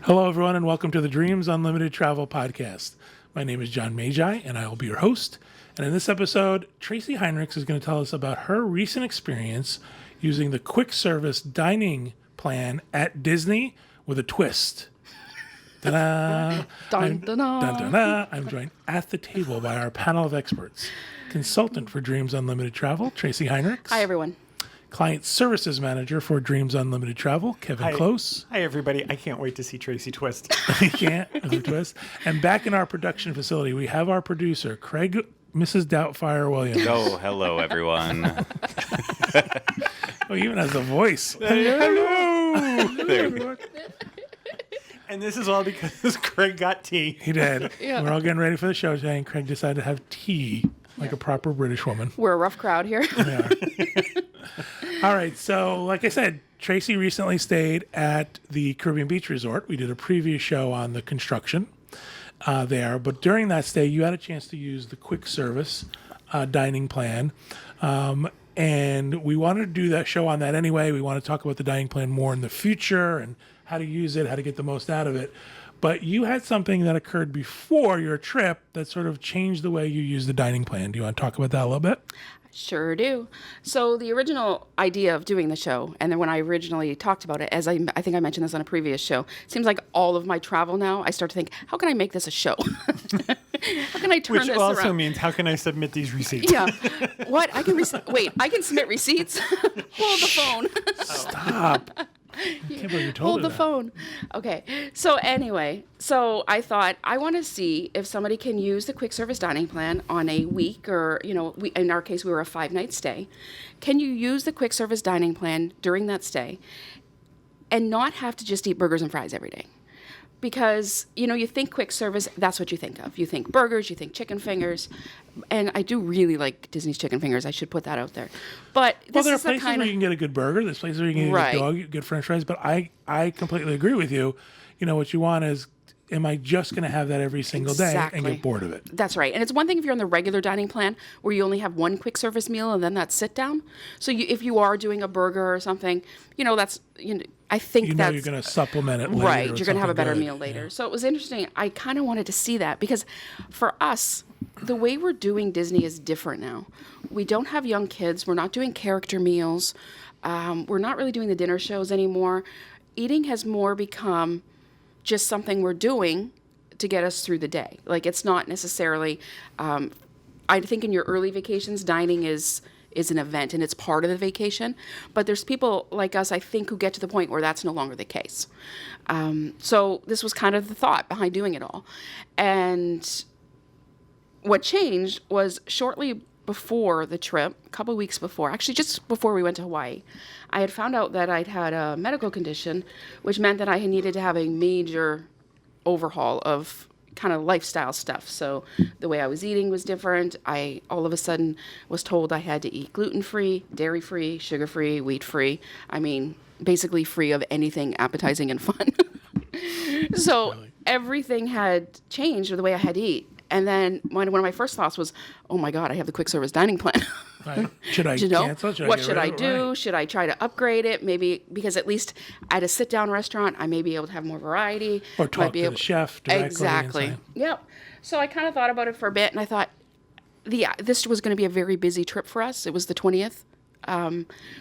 Hello, everyone, and welcome to the Dreams Unlimited Travel Podcast. My name is John Magi, and I will be your host. And in this episode, Tracey Heinrich is going to tell us about her recent experience using the quick service dining plan at Disney with a twist. Ta-da! Dun, dun, dun. Dun, dun, dun. I'm joined at the table by our panel of experts. Consultant for Dreams Unlimited Travel, Tracey Heinrich. Hi, everyone. Client Services Manager for Dreams Unlimited Travel, Kevin Close. Hi, everybody. I can't wait to see Tracy twist. You can't. Twist. And back in our production facility, we have our producer, Craig, Mrs. Doubtfire Williams. Oh, hello, everyone. Oh, he even has a voice. Hello. And this is all because Craig got tea. He did. Yeah. We're all getting ready for the show today, and Craig decided to have tea like a proper British woman. We're a rough crowd here. Yeah. All right. So, like I said, Tracy recently stayed at the Caribbean Beach Resort. We did a previous show on the construction there. But during that stay, you had a chance to use the quick service dining plan. And we wanted to do that show on that anyway. We want to talk about the dining plan more in the future and how to use it, how to get the most out of it. But you had something that occurred before your trip that sort of changed the way you use the dining plan. Do you want to talk about that a little bit? Sure do. So the original idea of doing the show, and then when I originally talked about it, as I think I mentioned this on a previous show, it seems like all of my travel now, I start to think, how can I make this a show? How can I turn Which this also around? means, how can I submit these receipts? Yeah. What? I can wait, I can submit receipts? Hold the phone. Stop. I can't believe you told Hold her the phone. Okay. So anyway, so I thought I want to see if somebody can use the quick service dining plan on a week or, in our case, we were a 5-night stay. Can you use the quick service dining plan during that stay and not have to just eat burgers and fries every day? Because, you think quick service, that's what you think of. You think burgers, you think chicken fingers. And I do really like Disney's chicken fingers. I should put that out there. But this There are is the places kind where of... you can get a good burger. There's places where you can get Right. a good dog, good french fries. But I completely agree with you. What you want is, am I just going to have that every single day and Exactly. get bored of it? That's right. And it's one thing if you're on the regular dining plan where you only have one quick service meal and then that's sit down. So if you are doing a burger or something, that's, I think that's... You're going to supplement it later. Right. with You're going to have a something better good. meal later. Yeah. So it was interesting. I kind of wanted to see that because for us, the way we're doing Disney is different now. We don't have young kids. We're not doing character meals. We're not really doing the dinner shows anymore. Eating has more become just something we're doing to get us through the day. Like it's not necessarily, I think in your early vacations, dining is an event and it's part of the vacation. But there's people like us, I think, who get to the point where that's no longer the case. So this was kind of the thought behind doing it all. And what changed was shortly before the trip, a couple of weeks before, actually just before we went to Hawaii, I had found out that I'd had a medical condition, which meant that I had needed to have a major overhaul of kind of lifestyle stuff. So the way I was eating was different. I all of a sudden was told I had to eat gluten-free, dairy-free, sugar-free, wheat-free. I mean, basically free of anything appetizing and fun. So everything had changed with the way I had to eat. And then one of my first thoughts was, oh my God, I have the quick service dining plan. Right. Should I cancel? What should I do? Right. Should I try to upgrade it? Maybe because at least at a sit-down restaurant, I may be able to have more variety. Or talk to the chef directly. Exactly. Yep. So I kind of thought about it for a bit, and I thought this was going to be a very busy trip for us. It was the 20th.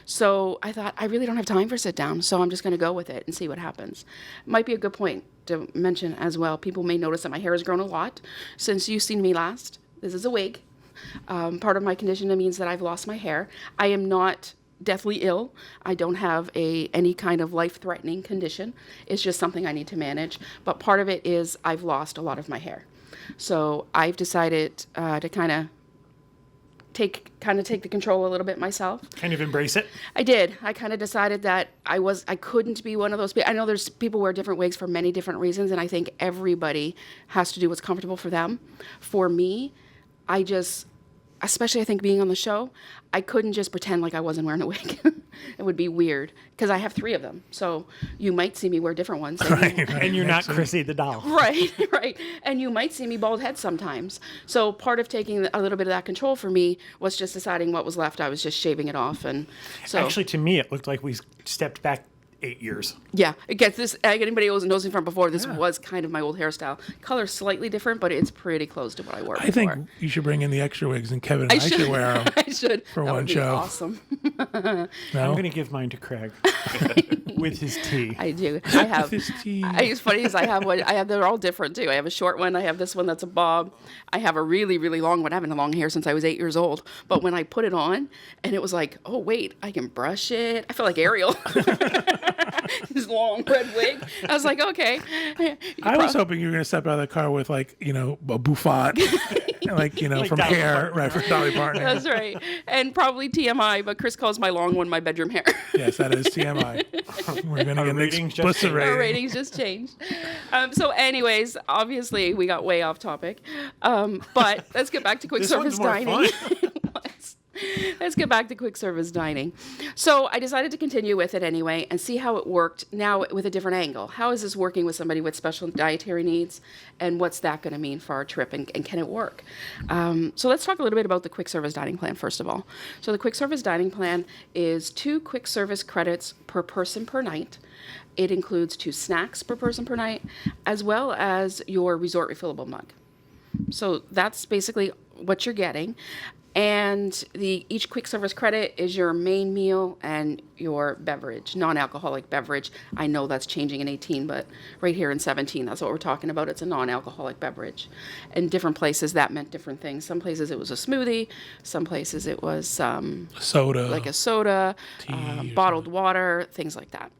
So I thought, I really don't have time for sit-down, so I'm just going to go with it and see what happens. Might be a good point to mention as well. People may notice that my hair has grown a lot since you've seen me last. This is a wig. Part of my condition means that I've lost my hair. I am not deathly ill. I don't have any kind of life-threatening condition. It's just something I need to manage. But part of it is I've lost a lot of my hair. So I've decided to kind of take the control a little bit myself. Kind of embrace it. I did. I kind of decided that I couldn't be one of those people. I know there's people wear different wigs for many different reasons, and I think everybody has to do what's comfortable for them. For me, especially I think being on the show, I couldn't just pretend like I wasn't wearing a wig. It would be weird because I have 3 of them. So you might see me wear different ones. And you're not Chrissy the doll. Right. And you might see me bald head sometimes. So part of taking a little bit of that control for me was just deciding what was left. I was just shaving it off. And so Actually, to me, it looked like we stepped back 8 years. Yeah, it gets this. Anybody who knows me from before, this was kind of my old hairstyle. Color's slightly different, but it's pretty close to what I wore I before. think you should bring in the extra wigs, and Kevin and I should wear them. I should. For that one would be show. Awesome. I'm No? going to give mine to Craig with his tea. I do. I have. This tea. It's funny is I have one. I have. They're all different too. I have a short one. I have this one that's a bob. I have a really, really long one. I haven't had long hair since I was 8 years old. But when I put it on, and it was like, oh wait, I can brush it. I feel like Ariel. His long red wig. I was like, okay. I was hoping you were going to step out of the car with, like, you know, a bouffant, like, you know, Like from Dolly Hair, Parton. right, from Dolly Parton. That's right. And probably TMI, but Chris calls my long one my bedroom hair. Yes, that is TMI. We're going to get an ratings just explicit changed. rating. Our ratings just changed. So, anyways, obviously we got way off topic. But let's get back to quick This service one's more dining. fun. Let's get back to quick service dining. So I decided to continue with it anyway and see how it worked now with a different angle. How is this working with somebody with special dietary needs, and what's that going to mean for our trip, and can it work? So let's talk a little bit about the quick service dining plan first of all. So the quick service dining plan is 2 quick service credits per person per night. It includes 2 snacks per person per night, as well as your resort refillable mug. So that's basically what you're getting. And each quick service credit is your main meal and your beverage, non-alcoholic beverage. I know that's changing in 18, but right here in 17, that's what we're talking about. It's a non-alcoholic beverage. In different places, that meant different things. Some places it was a smoothie. Some places it was Soda. like a soda, Tea or bottled water, things like that.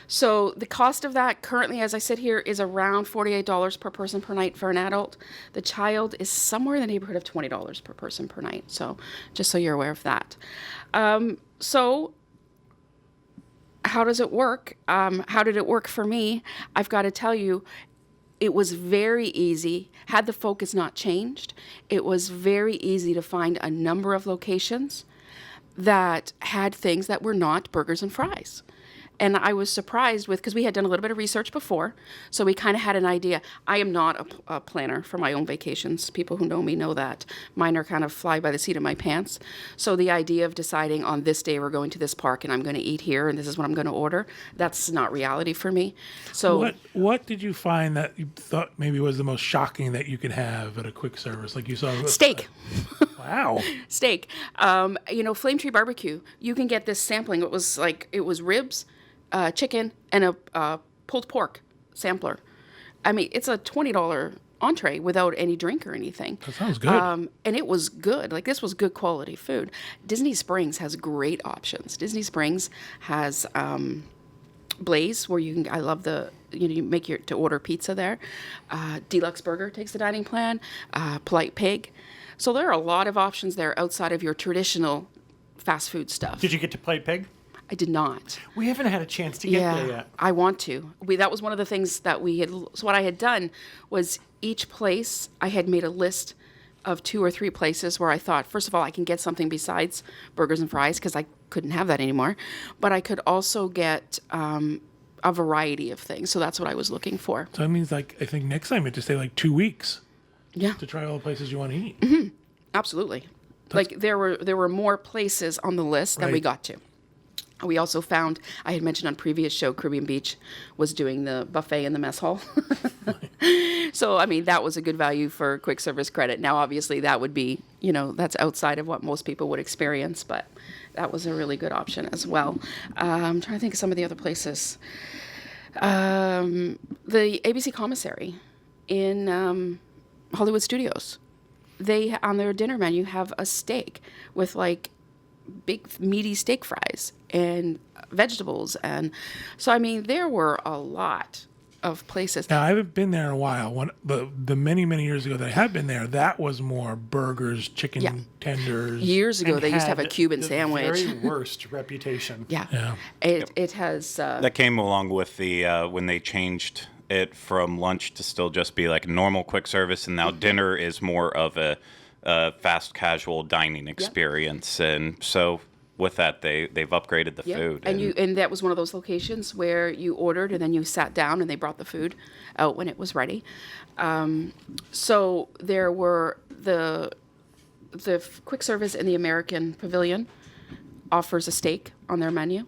So the cost of that currently, as I sit here, is around $48 per person per night for an adult. The child is somewhere in the neighborhood of $20 per person per night. So just so you're aware of that. So how does it work? How did it work for me? I've got to tell you, it was very easy. Had the focus not changed, it was very easy to find a number of locations that had things that were not burgers and fries. And I was surprised because we had done a little bit of research before, so we kind of had an idea. I am not a planner for my own vacations. People who know me know that. Mine are kind of fly by the seat of my pants. So the idea of deciding on this day we're going to this park and I'm going to eat here and this is what I'm going to order, that's not reality for me. So What did you find that you thought maybe was the most shocking that you could have at a quick service? Like you saw steak. Wow. Steak. Flame Tree Barbecue. You can get this sampling. It was ribs, chicken, and a pulled pork sampler. I mean, it's a $20 entree without any drink or anything. That sounds good. And it was good. Like, this was good quality food. Disney Springs has great options. Disney Springs has Blaze, where you can. I love you make to order pizza there. Deluxe Burger takes the dining plan. Polite Pig. So there are a lot of options there outside of your traditional fast food stuff. Did you get to play pig? I did not. We haven't had a chance to get there yet. I want to. That was one of the things that we had. So what I had done was each place I had made a list of 2 or 3 places where I thought, first of all, I can get something besides burgers and fries because I couldn't have that anymore, but I could also get a variety of things. So that's what I was looking for. So that means, like, I think next time you have to stay like 2 weeks Yeah, to try all the places you want to eat. absolutely. Like there were more places on the list than we Right. got to. We also found, I had mentioned on previous show, Caribbean Beach was doing the buffet in the mess hall. So, I mean, that was a good value for quick service credit. Now, obviously, that would be, that's outside of what most people would experience, but that was a really good option as well. I'm trying to think of some of the other places. The ABC Commissary in Hollywood Studios. They, on their dinner menu, have a steak with, like, big meaty steak fries and vegetables. And so, I mean, there were a lot of places. Now, I haven't been there in a while. The many, many years ago that I have been there, that was more burgers, chicken Yeah. tenders. Years ago, And they used to have a had Cuban the sandwich. very worst reputation. Yeah. Yeah. It has... That came along with the when they changed it from lunch to still just be like normal quick service, and now dinner is more of a fast casual dining experience. And so with that, they've upgraded the yeah. food. And that was one of those locations where you ordered and then you sat down and they brought the food out when it was ready. So there were the quick service in the American Pavilion offers a steak on their menu.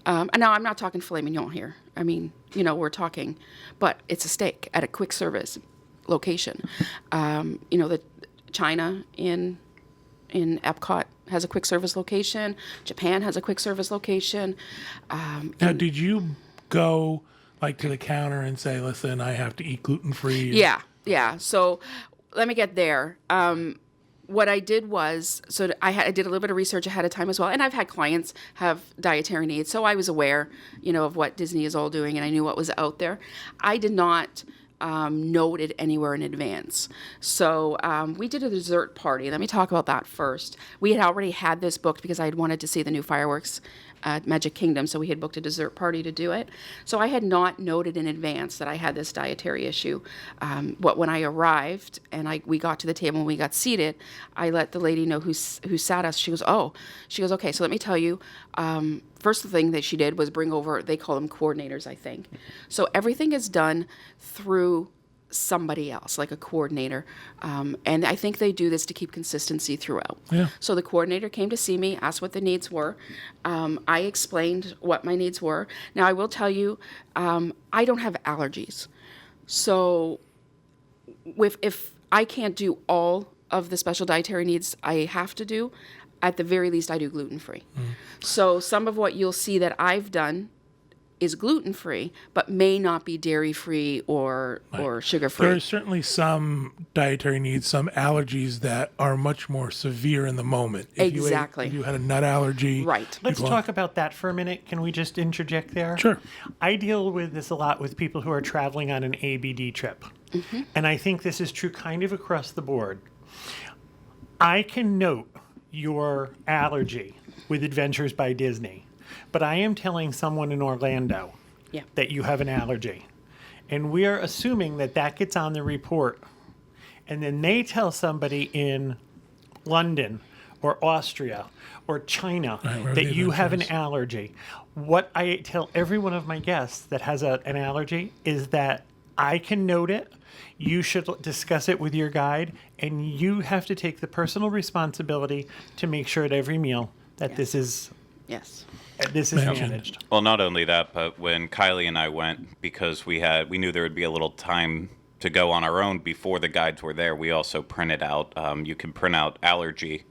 And now I'm not talking filet mignon here. I mean, we're talking, but it's a steak at a quick service location. The China in Epcot has a quick service location. Japan has a quick service location. Now, did you go like to the counter and say, "Listen, I have to eat gluten-free"? Yeah. So let me get there. What I did was, I did a little bit of research ahead of time as well, and I've had clients have dietary needs, so I was aware, of what Disney is all doing, and I knew what was out there. I did not note it anywhere in advance. So we did a dessert party. Let me talk about that first. We had already had this booked because I had wanted to see the new fireworks at Magic Kingdom, so we had booked a dessert party to do it. So I had not noted in advance that I had this dietary issue. But when I arrived and we got to the table and we got seated, I let the lady know who sat us. She goes, okay, so let me tell you, first thing that she did was bring over, they call them coordinators, I think. So everything is done through somebody else, like a coordinator. And I think they do this to keep consistency throughout. Yeah. So the coordinator came to see me, asked what the needs were. I explained what my needs were. Now, I will tell you, I don't have allergies. So if I can't do all of the special dietary needs I have to do, at the very least, I do gluten-free. So some of what you'll see that I've done is gluten-free, but may not be dairy-free or sugar-free. There are certainly some dietary needs, some allergies that are much more severe in the moment. Exactly. If you had a nut allergy. Right. Let's talk about that for a minute. Can we just interject there? Sure. I deal with this a lot with people who are traveling on an ABD trip. Mm-hmm. And I think this is true kind of across the board. I can note your allergy with Adventures by Disney, but I am telling someone in Orlando that you have an allergy. And we are assuming that gets on the report. And then they tell somebody in London or Austria or China that you have an allergy. What I tell every one of my guests that has an allergy is that I can note it. You should discuss it with your guide, and you have to take the personal responsibility to make sure at every meal that this is managed. Well, not only that, but when Kylie and I went, because we knew there would be a little time to go on our own before the guides were there, we also printed out, you can print out allergy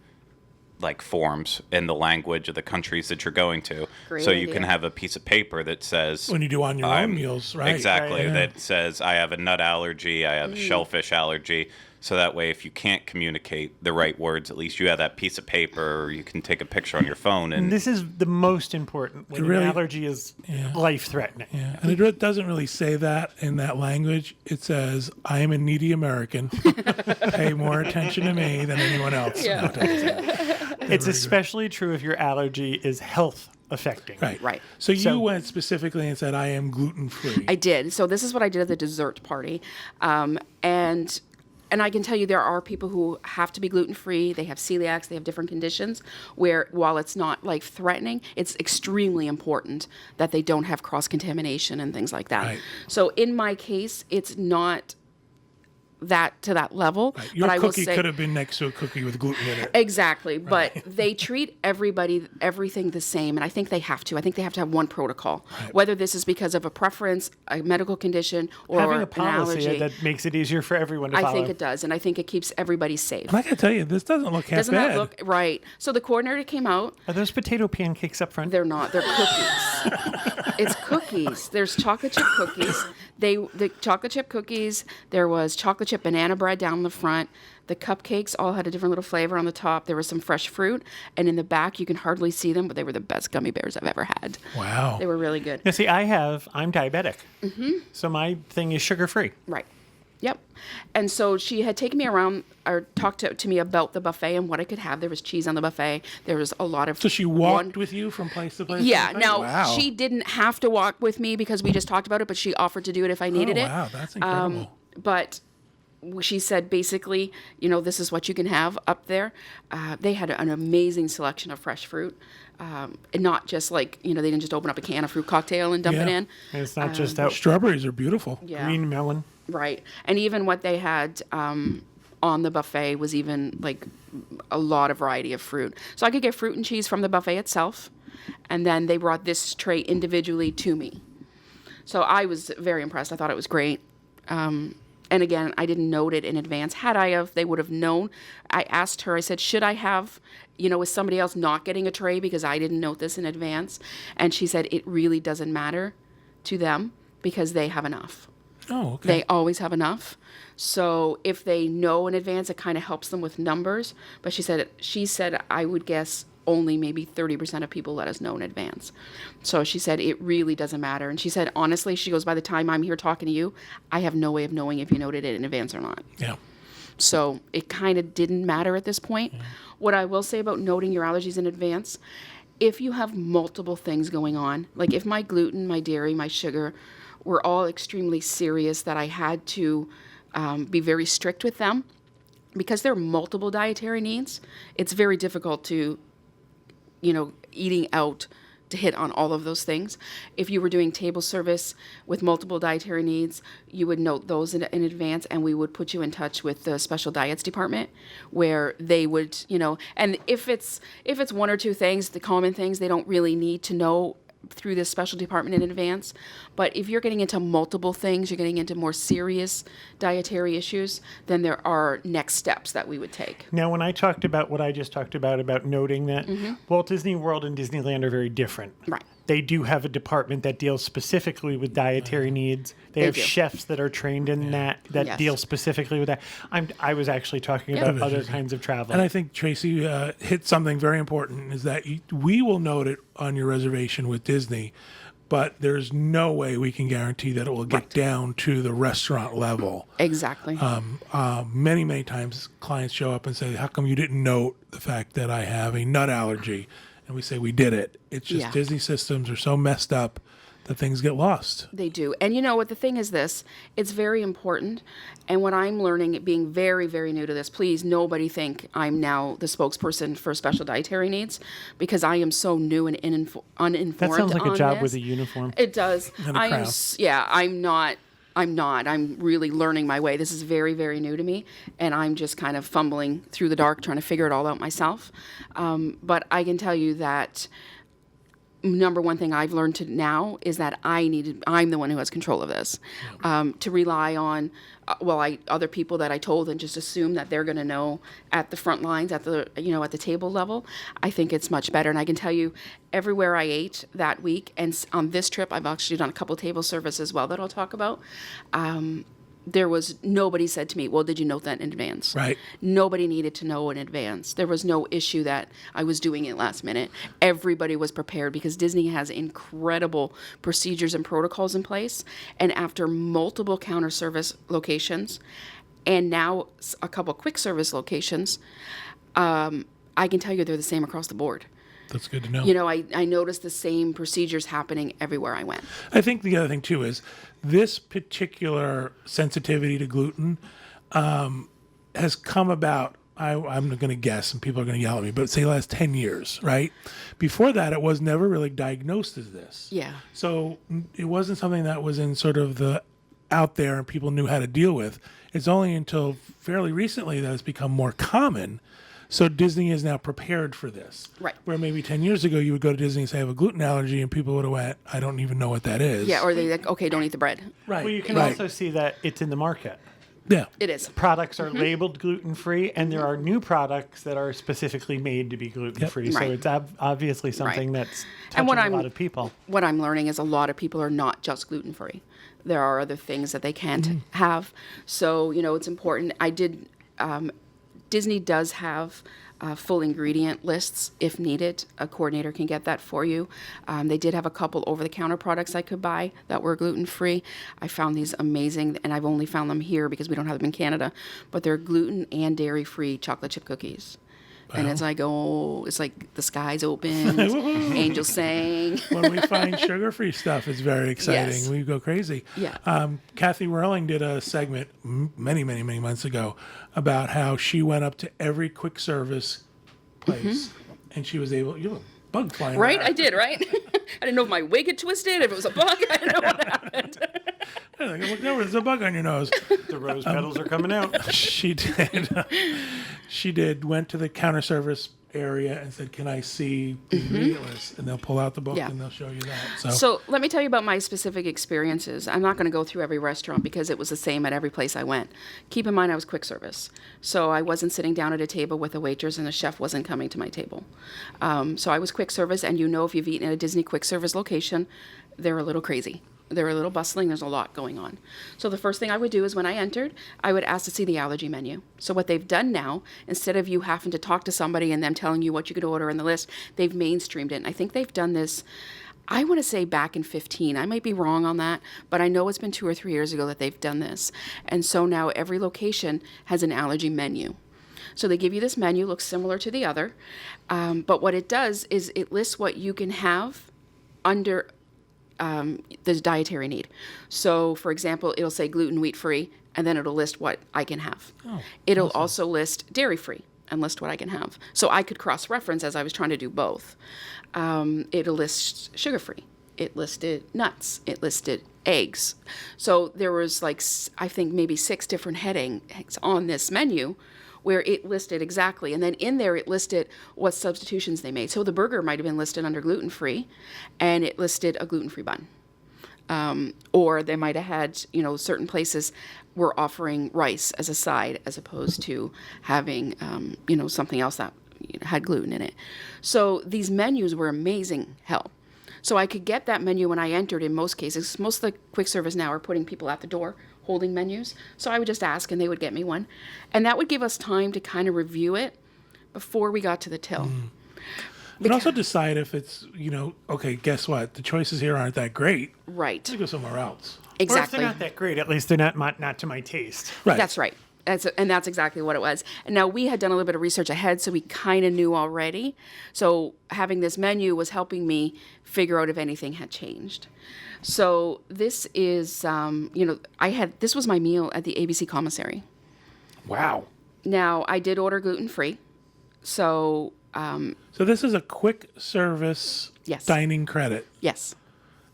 forms in the language of the countries that you're going to. Great so you idea. can have a piece of paper that says When you do on your own meals, right? Exactly. Right, yeah. That says I have a nut allergy, I have a shellfish allergy. So that way, if you can't communicate the right words, at least you have that piece of paper, or you can take a picture on your phone. And this is the most important when an allergy is life-threatening. Yeah, and it doesn't really say that in that language. It says, "I am a needy American. Pay more attention to me than anyone else." Yeah. It's especially true if your allergy is health affecting. Right. So you went specifically and said, "I am gluten-free." I did. So this is what I did at the dessert party. And I can tell you there are people who have to be gluten-free. They have celiacs. They have different conditions where, while it's not life-threatening, it's extremely important that they don't have cross-contamination and things like that. Right. So in my case, it's not to that level. Right. Your but I will cookie say, could have been next to a cookie with gluten in it. Exactly. But they treat everything the same. And I think they have to. I think they have to have one protocol, whether this is because of a preference, a medical condition, or Having a an policy allergy. that makes it easier for everyone to follow. I think it does. And I think it keeps everybody safe. And I gotta tell you, this doesn't look half Doesn't bad. that look right? So the coordinator came out. Are those potato pancakes up front? They're not. They're cookies. It's cookies. There's chocolate chip cookies. The chocolate chip cookies. There was chocolate chip banana bread down the front. The cupcakes all had a different little flavor on the top. There was some fresh fruit, and in the back you can hardly see them, but they were the best gummy bears I've ever had. Wow. They were really good. Now, see, I'm diabetic. Mm-hmm. So my thing is sugar-free. Right. Yep. And so she had taken me around or talked to me about the buffet and what I could have. There was cheese on the buffet. There was a lot of... So she walked with you from place to place? Yeah. to place? Now, Wow. she didn't have to walk with me because we just talked about it, but she offered to do it if I needed it. Wow, that's incredible. But she said, basically, this is what you can have up there. They had an amazing selection of fresh fruit. And not just they didn't just open up a can of fruit cocktail and dump it in. And it's not just that Strawberries are beautiful. Yeah. green melon. Right. And even what they had on the buffet was even a lot of variety of fruit. So I could get fruit and cheese from the buffet itself. And then they brought this tray individually to me. So I was very impressed. I thought it was great. And again, I didn't note it in advance. Had I have, they would have known. I asked her, I said, should I have, is somebody else not getting a tray because I didn't note this in advance? And she said, it really doesn't matter to them because they have enough. Oh, okay. They always have enough. So if they know in advance, it kind of helps them with numbers. But she said, I would guess only maybe 30% of people let us know in advance. So she said, it really doesn't matter. And she said, honestly, she goes, by the time I'm here talking to you, I have no way of knowing if you noted it in advance or not. Yeah. So it kind of didn't matter at this point. Yeah. What I will say about noting your allergies in advance, if you have multiple things going on, like if my gluten, my dairy, my sugar were all extremely serious that I had to be very strict with them, because there are multiple dietary needs, it's very difficult to eating out to hit on all of those things. If you were doing table service with multiple dietary needs, you would note those in advance, and we would put you in touch with the special diets department where they would, and if it's one or two things, the common things, they don't really need to know through this special department in advance. But if you're getting into multiple things, you're getting into more serious dietary issues, then there are next steps that we would take. Now, when I talked about what I just talked about noting that Walt Disney World and Disneyland are very different. Right. They do have a department that deals specifically with dietary needs. They have chefs that are trained in that Yes. deal specifically with that. I was actually talking about other kinds of travel. And I think Tracy hit something very important, is that we will note it on your reservation with Disney, but there's no way we can guarantee that it will get down to the restaurant level. Exactly. Many, many times clients show up and say, how come you didn't note the fact that I have a nut allergy? And we say, we did it. It's just Disney systems are so messed up that things get lost. They do. And you know what? The thing is this. It's very important. And what I'm learning, being very, very new to this, please, nobody think I'm now the spokesperson for special dietary needs, because I am so new and uninformed. That sounds like a job with a this. uniform. It does. And a crown. I'm not. I'm really learning my way. This is very, very new to me, and I'm just kind of fumbling through the dark trying to figure it all out myself. But I can tell you that number one thing I've learned to now is that I'm the one who has control of this. To rely on, other people that I told and just assume that they're going to know at the front lines, at the table level, I think it's much better. And I can tell you, everywhere I ate that week, and on this trip, I've actually done a couple table service as well that I'll talk about. Nobody said to me, well, did you note that in advance? Right. Nobody needed to know in advance. There was no issue that I was doing it last minute. Everybody was prepared because Disney has incredible procedures and protocols in place. And after multiple counter service locations and now a couple quick service locations, I can tell you they're the same across the board. That's good to know. I noticed the same procedures happening everywhere I went. I think the other thing, too, is this particular sensitivity to gluten has come about, I'm going to guess, and people are going to yell at me, but say the last 10 years, right? Before that, it was never really diagnosed as this. Yeah. So it wasn't something that was in sort of the out there and people knew how to deal with. It's only until fairly recently that it's become more common. So Disney is now prepared for this. Right. Where maybe 10 years ago you would go to Disney and say, I have a gluten allergy, and people would have went, I don't even know what that is. Yeah, or they like, okay, don't eat the bread. Right. Well, you can right. also see that it's in the market. Yeah. It is. Products are labeled gluten-free, and there are new products that are specifically made to be gluten-free. Yep. So Right. it's obviously something that's touching a lot of people. What I'm learning is a lot of people are not just gluten-free. There are other things that they can't have. So, it's important. Disney does have full ingredient lists if needed. A coordinator can get that for you. They did have a couple over-the-counter products I could buy that were gluten-free. I found these amazing, and I've only found them here because we don't have them in Canada, but they're gluten and dairy-free chocolate chip cookies. And as I go, it's like the skies open, angels sang. When we find sugar-free stuff, it's very exciting. Yes. We go crazy. Yeah. Kathy Whirling did a segment many, many, many months ago about how she went up to every quick service place, and she was able. You have a bug flying Right? around. I did, right? I didn't know if my wig had twisted, if it was a bug. I didn't know what happened. I looked over. There's a bug on your nose. The rose petals are coming out. She did. she did, went to the counter service area and said, "Can I see the ingredient list?" And they'll pull out the book Yeah. and they'll show you that. So let me tell you about my specific experiences. I'm not going to go through every restaurant because it was the same at every place I went. Keep in mind, I was quick service. So I wasn't sitting down at a table with a waitress and a chef wasn't coming to my table. So I was quick service, and if you've eaten at a Disney quick service location, they're a little crazy. They're a little bustling. There's a lot going on. So the first thing I would do is when I entered, I would ask to see the allergy menu. So what they've done now, instead of you having to talk to somebody and them telling you what you could order in the list, they've mainstreamed it. And I think they've done this, I want to say back in 15. I might be wrong on that, but I know it's been 2 or 3 years ago that they've done this. And so now every location has an allergy menu. So they give you this menu, looks similar to the other. But what it does is it lists what you can have under the dietary need. So, for example, it'll say gluten, wheat free, and then it'll list what I can have. It'll also list dairy free and list what I can have. So I could cross-reference as I was trying to do both. It'll list sugar free. It listed nuts. It listed eggs. So there was I think maybe 6 different headings on this menu where it listed exactly. And then in there, it listed what substitutions they made. So the burger might have been listed under gluten-free, and it listed a gluten-free bun. Or they might have had, certain places were offering rice as a side as opposed to having, something else that had gluten in it. So these menus were amazing help. So I could get that menu when I entered in most cases. Most of the quick service now are putting people at the door holding menus. So I would just ask and they would get me one. And that would give us time to kind of review it before we got to the till. But also decide if it's, okay, guess what? The choices here aren't that great. Right. Let's go somewhere else. Or if Exactly. they're not that great, at least they're not to my taste. Right. That's right. That's exactly what it was. And now we had done a little bit of research ahead, so we kind of knew already. So having this menu was helping me figure out if anything had changed. So this is, this was my meal at the ABC commissary. Wow. Now I did order gluten-free. So, So this is a quick service Yes. dining credit. yes.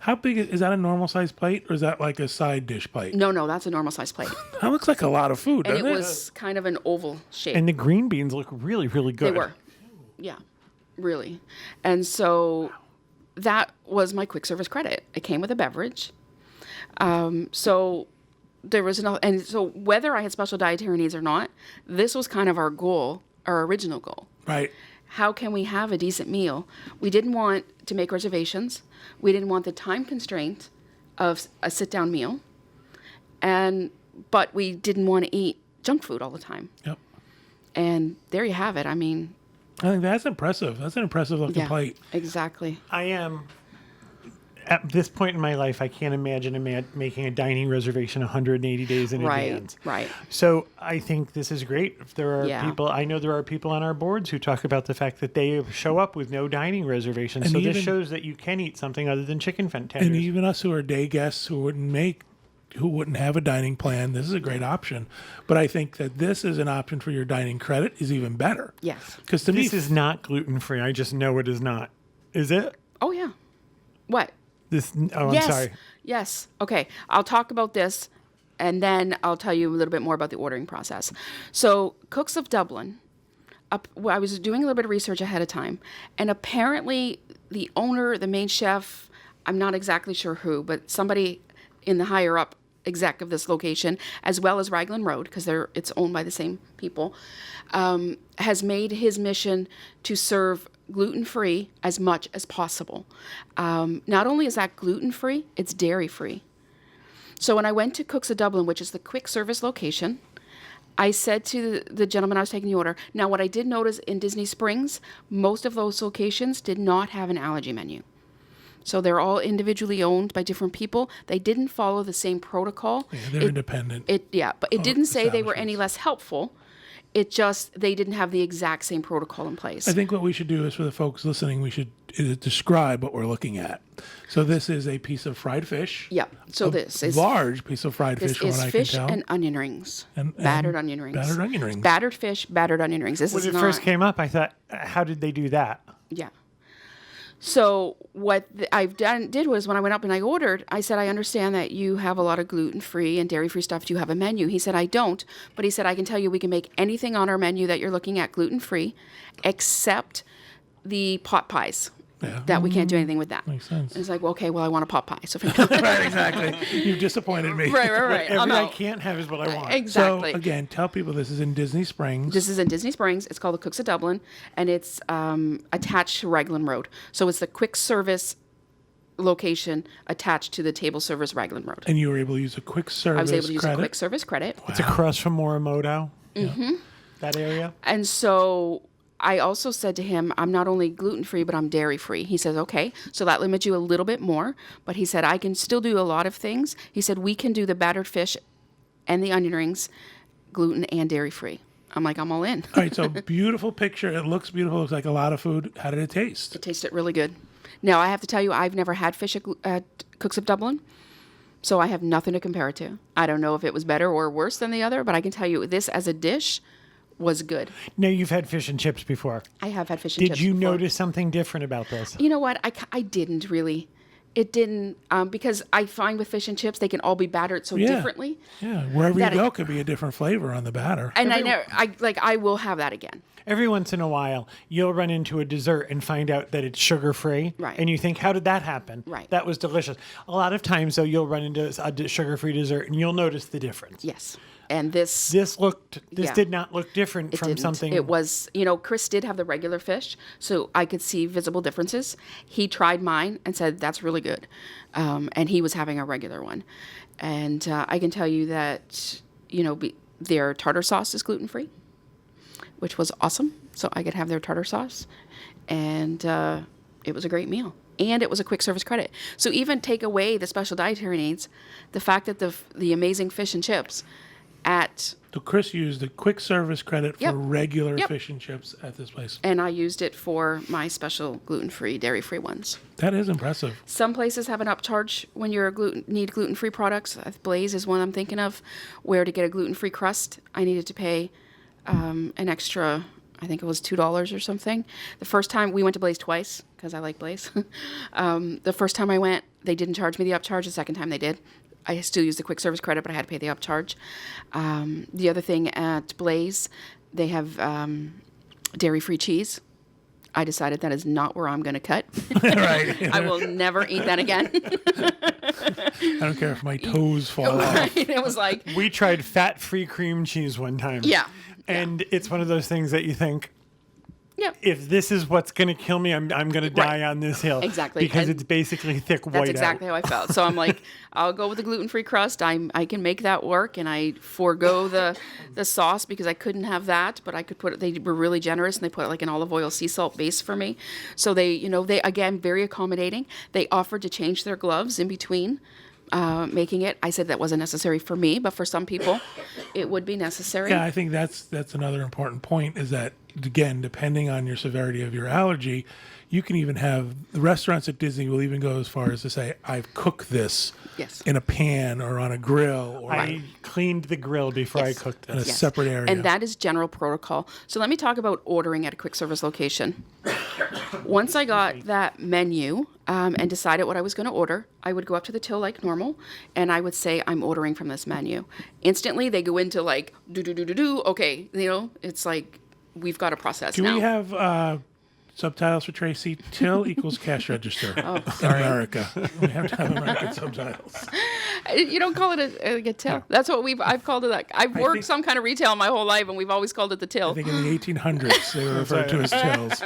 How big is that? A normal size plate, or is that like a side dish plate? No, that's a normal size plate. That looks like a lot of food, And doesn't it it? was kind of an oval shape. And the green beans look really, really good. They were. Yeah, really. And so that was my quick service credit. It came with a beverage. So there was and so whether I had special dietary needs or not, this was kind of our goal, our original goal. Right. How can we have a decent meal? We didn't want to make reservations. We didn't want the time constraint of a sit-down meal. But we didn't want to eat junk food all the time. Yep. And there you have it. I mean, I think that's impressive. That's an impressive looking yeah, plate. exactly. I am, at this point in my life, I can't imagine making a dining reservation 180 days in advance. Right. So I think this is great. If there are Yeah. people, I know there are people on our boards who talk about the fact that they show up with no dining reservations. And So this even- shows that you can eat something other than chicken And tenders. even us who are day guests who wouldn't have a dining plan, this is a great option. But I think that this is an option for your dining credit is even better. Yes. Because to me, This is not gluten-free. I just know it is not. Is it? Oh, yeah. What? This? Oh, yes. I'm sorry. Yes. Okay. I'll talk about this and then I'll tell you a little bit more about the ordering process. So, Cooks of Dublin, I was doing a little bit of research ahead of time, and apparently the owner, the main chef, I'm not exactly sure who, but somebody in the higher up exec of this location, as well as Raglan Road, because it's owned by the same people, has made his mission to serve gluten-free as much as possible. Not only is that gluten-free, it's dairy-free. So when I went to Cooks of Dublin, which is the quick service location, I said to the gentleman I was taking the order, now what I did notice in Disney Springs, most of those locations did not have an allergy menu. So they're all individually owned by different people. They didn't follow the same protocol. yeah, they're independent. But it didn't say they were establishments. any less helpful. It just, they didn't have the exact same protocol in place. I think what we should do is for the folks listening, we should describe what we're looking at. So this is a piece of fried fish. Yep. So this is large piece of fried this fish, from is what I fish can tell. and onion rings. And Battered onion rings. battered onion rings. Battered fish, battered onion rings. This When is it not, first came up, I thought, how did they do that? yeah. So what did was when I went up and I ordered, I said, I understand that you have a lot of gluten-free and dairy-free stuff. Do you have a menu? He said, I don't. But he said, I can tell you we can make anything on our menu that you're looking at gluten-free except the pot pies. Yeah. That we can't do anything with that. Makes sense. And it's like, well, okay, well, I want a pot pie. So Right, exactly. You've disappointed me. right. Whatever I'm I out. can't have is what I want. Exactly. So again, tell people this is in Disney Springs. This is in Disney Springs. It's called the Cooks of Dublin, and it's attached to Raglan Road. So it's the quick service location attached to the table service Raglan Road. And you were able to use a quick service I was able to use credit. a quick service credit. It's across from Morimoto. Mm-hmm. That area. And so I also said to him, I'm not only gluten-free, but I'm dairy-free. He says, okay, so that limits you a little bit more. But he said, I can still do a lot of things. He said, we can do the battered fish and the onion rings gluten and dairy-free. I'm like, I'm all in. All right, so beautiful picture. It looks beautiful. Looks like a lot of food. How did it taste? It tasted really good. Now, I have to tell you, I've never had fish at Cooks of Dublin, so I have nothing to compare it to. I don't know if it was better or worse than the other, but I can tell you this as a dish was good. Now, you've had fish and chips before. I have had fish and chips Did you before. notice something different about this? You know what? I didn't really. It didn't, because I find with fish and chips, they can all be battered so differently. Yeah, wherever you That go could be a different flavor on the batter. And I will have that again. Every once in a while, you'll run into a dessert and find out that it's sugar-free. Right. And you think, how did that happen? Right. That was delicious. A lot of times, though, you'll run into a sugar-free dessert and you'll notice the difference. Yes. And this This did not look different it from didn't. something. It was, Chris did have the regular fish, so I could see visible differences. He tried mine and said, that's really good. And he was having a regular one. And I can tell you that, their tartar sauce is gluten-free, which was awesome. So I could have their tartar sauce. And it was a great meal. And it was a quick service credit. So even take away the special dietary needs, the fact that the amazing fish and chips So Chris used the quick service credit for Yep. regular Yep. fish and chips at this place. and I used it for my special gluten-free, dairy-free ones. That is impressive. Some places have an upcharge when you need gluten-free products. Blaze is one I'm thinking of, where to get a gluten-free crust, I needed to pay an extra, I think it was $2 or something. The first time, we went to Blaze twice, because I like Blaze. The first time I went, they didn't charge me the upcharge. The second time they did. I still used the quick service credit, but I had to pay the upcharge. The other thing at Blaze, they have dairy-free cheese. I decided that is not where I'm going to cut. Right. I will never eat that again. I don't care if my toes fall off. It was like, We tried fat-free cream cheese one time. yeah. And it's one of those things that you think, Yep. if this is what's going to kill me, I'm going to die on this hill. Exactly. Because And it's basically thick white That's exactly how I felt. So I'm like, I'll go with the gluten-free crust. I can make that work, and I forego the sauce because I couldn't have that, but I could put it. They were really generous, and they put like an olive oil sea salt base for me. So they again very accommodating. They offered to change their gloves in between making it. I said that wasn't necessary for me, but for some people, it would be necessary. Yeah, I think that's another important point is that, again, depending on your severity of your allergy, you can even have the restaurants at Disney will even go as far as to say, I've cooked this Yes. in a pan or on a grill or I cleaned the grill before I cooked in a it. Yes. separate area. And that is general protocol. So let me talk about ordering at a quick service location. Once I got that menu and decided what I was going to order, I would go up to the till like normal, and I would say, I'm ordering from this menu. Instantly, they go into like, do. Okay, it's like, we've got a process Do now. we have subtitles for Tracy? Till equals cash register in America. We have to have American subtitles. You don't call it a till. That's what I've called it. I've worked think- some kind of retail my whole life, and we've always called it the till. I think in the 1800s they were referred to as tills.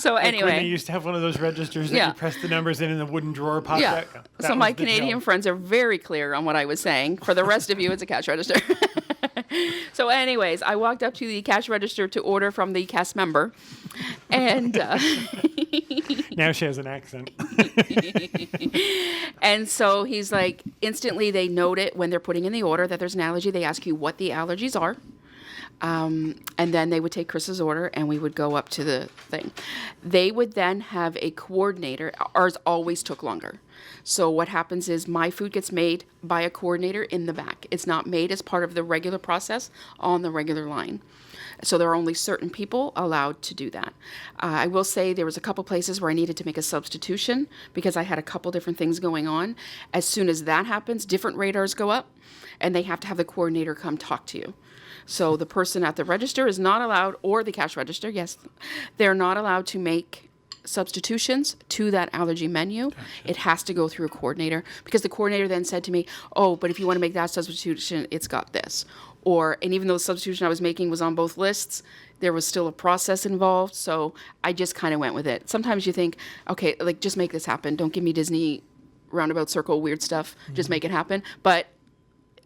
So When they anyway. used to have one of those registers that Yeah. you press the numbers in and the wooden drawer popped Yeah. out. That So was my the Canadian till. friends are very clear on what I was saying. For the rest of you, it's a cash register. So anyways, I walked up to the cash register to order from the cast member. And Now she has an accent. and so he's like, instantly they note it when they're putting in the order that there's an allergy. They ask you what the allergies are. And then they would take Chris's order and we would go up to the thing. They would then have a coordinator. Ours always took longer. So what happens is my food gets made by a coordinator in the back. It's not made as part of the regular process on the regular line. So there are only certain people allowed to do that. I will say there was a couple places where I needed to make a substitution because I had a couple different things going on. As soon as that happens, different radars go up and they have to have the coordinator come talk to you. So the person at the register is not allowed, or the cash register, yes, they're not allowed to make substitutions to that allergy menu. Gotcha. It has to go through a coordinator because the coordinator then said to me, oh, but if you want to make that substitution, it's got this. And even though the substitution I was making was on both lists, there was still a process involved. So I just kind of went with it. Sometimes you think, okay, like just make this happen. Don't give me Disney roundabout circle weird stuff. Just make it happen. But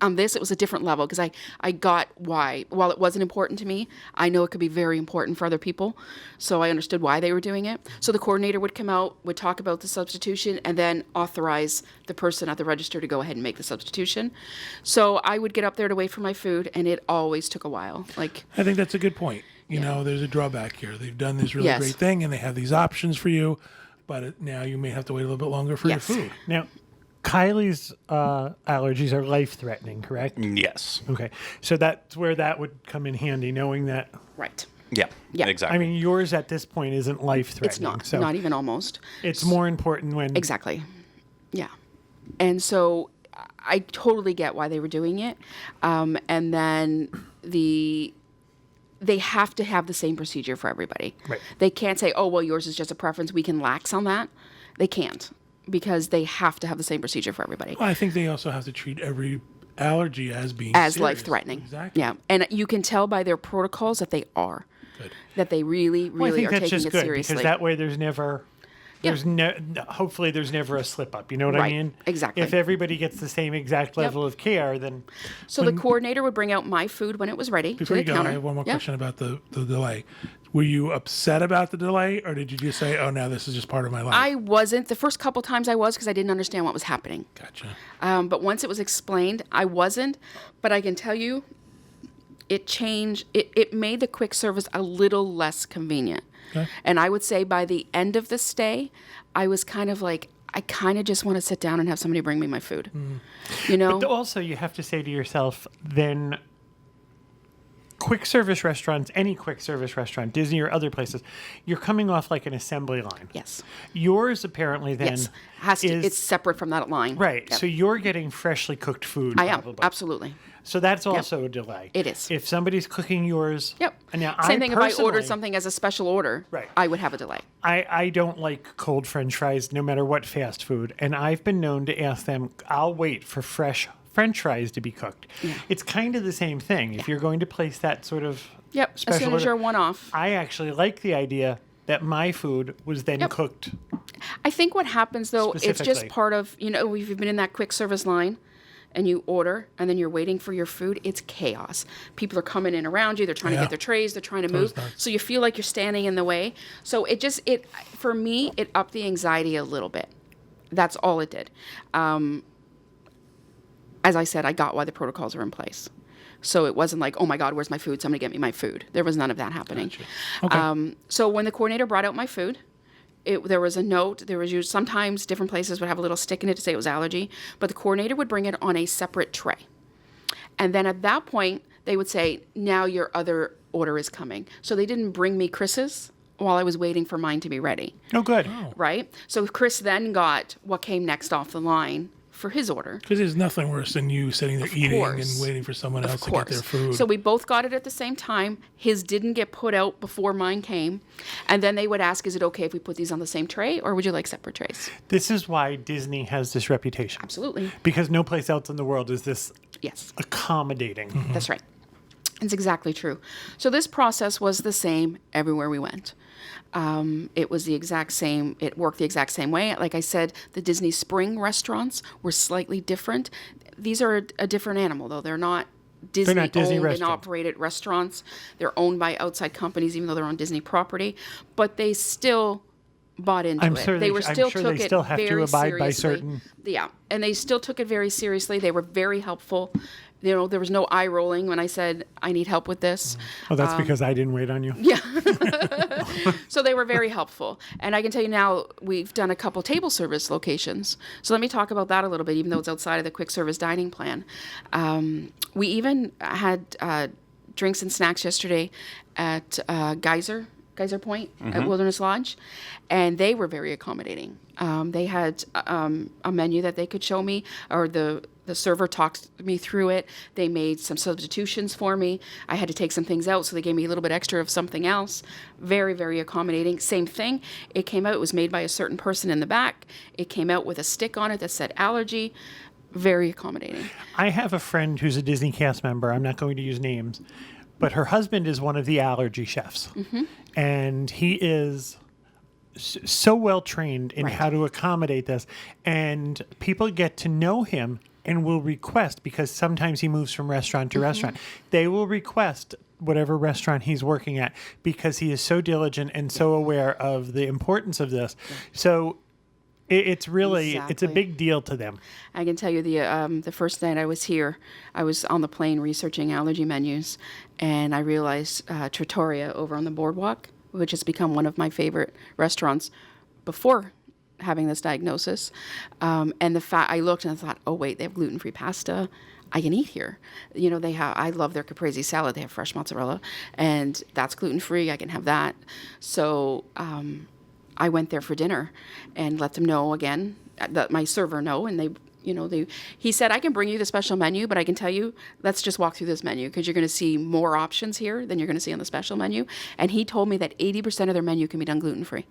on this, it was a different level because I got why. While it wasn't important to me, I know it could be very important for other people. So I understood why they were doing it. So the coordinator would come out, would talk about the substitution, and then authorize the person at the register to go ahead and make the substitution. So I would get up there to wait for my food, and it always took a while. I think that's a good point. You know, there's a drawback here. They've done this really great thing, and they have these options for you, but now you may have to wait a little bit longer for your food. Now, Kylie's allergies are life-threatening, correct? Yes. Okay. So that's where that would come in handy, knowing that. Right. Yeah, Yeah. exactly. I mean, yours at this point isn't life-threatening. It's not. So Not even almost. it's more important when. Exactly. Yeah. And so I totally get why they were doing it. And then they have to have the same procedure for everybody. Right. They can't say, oh, well, yours is just a preference. We can lax on that. They can't because they have to have the same procedure for everybody. Well, I think they also have to treat every allergy as being As serious. life-threatening. Exactly. Yeah. And you can tell by their protocols that they are. Good. That they really, Well, I really think are that's taking just it good seriously. because that way there's never. Hopefully there's never a slip up. You know what I Right, mean? exactly. If everybody gets the same exact level of care, then. So the coordinator would bring out my food when it was ready Before to you the go, counter. I have one more Yeah. question about the delay. Were you upset about the delay, or did you just say, oh, now this is just part of my life? I wasn't. The first couple times I was because I didn't understand what was happening. Gotcha. But once it was explained, I wasn't. But I can tell you, it changed. It made the quick service a little less convenient. Okay. And I would say by the end of the stay, I was kind of like, I kind of just want to sit down and have somebody bring me my food. You know? But also, you have to say to yourself, then quick service restaurants, any quick service restaurant, Disney or other places, you're coming off like an assembly line. Yes. Yours apparently then Yes. is It's separate from that line. right. Yep. So you're getting freshly cooked food. I am. Probably. Absolutely. So that's also a delay. It is. If somebody's cooking yours. Yep. And now Same thing if I ordered personally- something as a special order, Right. I would have a delay. I don't like cold French fries no matter what fast food. And I've been known to ask them, I'll wait for fresh French fries to be cooked. It's kind of the same thing. If you're going to place that sort of Yep. As special soon as order, you're one off. I actually like the idea that my food was then cooked. I think what happens though, it's just Specifically. part of, if you've been in that quick service line and you order and then you're waiting for your food, it's chaos. People are coming in around you, they're trying to get their trays, they're trying to move. nuts. So you feel like you're standing in the way. So for me, it upped the anxiety a little bit. That's all it did. As I said, I got why the protocols were in place. So it wasn't like, oh my God, where's my food? Somebody get me my food. There was none of that happening. Okay. So when the coordinator brought out my food, there was a note. There was sometimes different places would have a little stick in it to say it was allergy, but the coordinator would bring it on a separate tray. And then at that point, they would say, now your other order is coming. So they didn't bring me Chris's while I was waiting for mine to be ready, Oh, good. right? So Chris then got what came next off the line for his order. Because there's nothing worse than you sitting there eating course. and waiting for someone else Of to get their course. food. So we both got it at the same time. His didn't get put out before mine came. And then they would ask, is it okay if we put these on the same tray or would you like separate trays? This is why Disney has this reputation. Absolutely. Because no place else in the world is this Yes, accommodating. that's right. It's exactly true. So this process was the same everywhere we went. It was the exact same. It worked the exact same way. Like I said, the Disney Spring restaurants were slightly different. These are a different animal, though. They're not Disney not Disney owned and restaurants. operated restaurants. They're owned by outside companies, even though they're on Disney property. But they still bought into I'm it. sure they were I'm still sure took they it still have to very abide by seriously. certain. Yeah, and they still took it very seriously. They were very helpful. There was no eye rolling when I said, I need help with this. Oh, that's because I didn't wait on you. Yeah. So they were very helpful. And I can tell you now, we've done a couple table service locations. So let me talk about that a little bit, even though it's outside of the quick service dining plan. We even had drinks and snacks yesterday at Geyser Point at Wilderness Lodge, and they were very accommodating. They had a menu that they could show me, or the server talked me through it. They made some substitutions for me. I had to take some things out, so they gave me a little bit extra of something else. Very, very accommodating. Same thing. It came out, it was made by a certain person in the back. It came out with a stick on it that said Allergy. Very accommodating. I have a friend who's a Disney cast member. I'm not going to use names, but her husband is one of the Allergy chefs. And he is so well trained in how to accommodate this. And people get to know him and will request, because sometimes he moves from restaurant to restaurant, they will request whatever restaurant he's working at, because he is so diligent and so aware of the importance of this. So it's really, it's a big deal to them. I can tell you the first night I was here, I was on the plane researching allergy menus, and I realized Trattoria over on the boardwalk, which has become one of my favorite restaurants before having this diagnosis. And I looked and I thought, oh wait, they have gluten-free pasta. I can eat here. I love their caprese salad. They have fresh mozzarella, and that's gluten-free. I can have that. So I went there for dinner and let them know again, that my server know, and he said, I can bring you the special menu, but I can tell you, let's just walk through this menu, because you're going to see more options here than you're going to see on the special menu. And he told me that 80% of their menu can be done gluten-free.